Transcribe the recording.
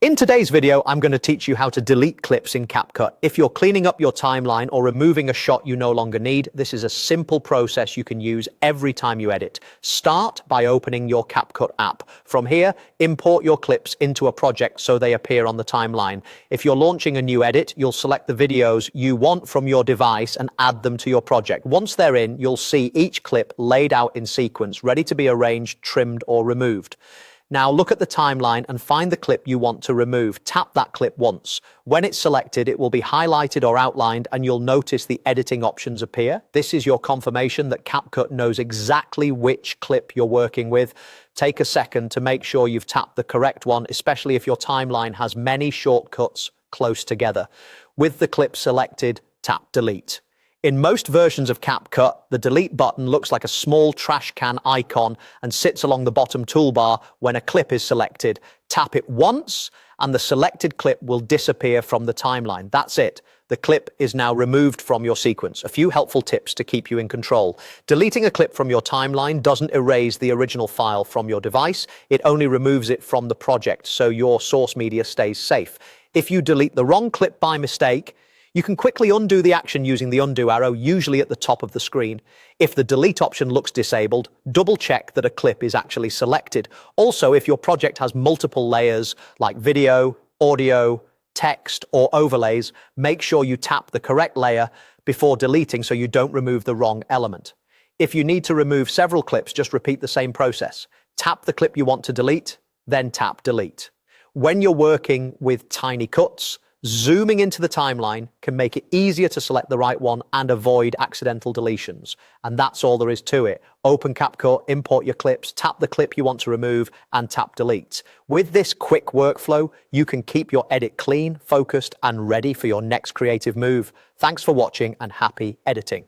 In today's video, I'm going to teach you how to delete clips in CapCut. If you're cleaning up your timeline or removing a shot you no longer need, this is a simple process you can use every time you edit. Start by opening your CapCut app. From here, import your clips into a project so they appear on the timeline. If you're launching a new edit, you'll select the videos you want from your device and add them to your project. Once they're in, you'll see each clip laid out in sequence, ready to be arranged, trimmed, or removed. Now look at the timeline and find the clip you want to remove. Tap that clip once. When it's selected, it will be highlighted or outlined and you'll notice the editing options appear. This is your confirmation that CapCut knows exactly which clip you're working with. Take a second to make sure you've tapped the correct one, especially if your timeline has many shortcuts close together. With the clip selected, tap delete. In most versions of CapCut, the delete button looks like a small trash can icon and sits along the bottom toolbar when a clip is selected. Tap it once and the selected clip will disappear from the timeline. That's it. The clip is now removed from your sequence. A few helpful tips to keep you in control. Deleting a clip from your timeline doesn't erase the original file from your device. It only removes it from the project so your source media stays safe. If you delete the wrong clip by mistake, you can quickly undo the action using the undo arrow, usually at the top of the screen. If the delete option looks disabled, double check that a clip is actually selected. Also, if your project has multiple layers like video, audio, text, or overlays, make sure you tap the correct layer before deleting so you don't remove the wrong element. If you need to remove several clips, just repeat the same process. Tap the clip you want to delete, then tap delete. When you're working with tiny cuts, zooming into the timeline can make it easier to select the right one and avoid accidental deletions. And that's all there is to it. Open CapCut, import your clips, tap the clip you want to remove, and tap delete. With this quick workflow, you can keep your edit clean, focused, and ready for your next creative move. Thanks for watching and happy editing.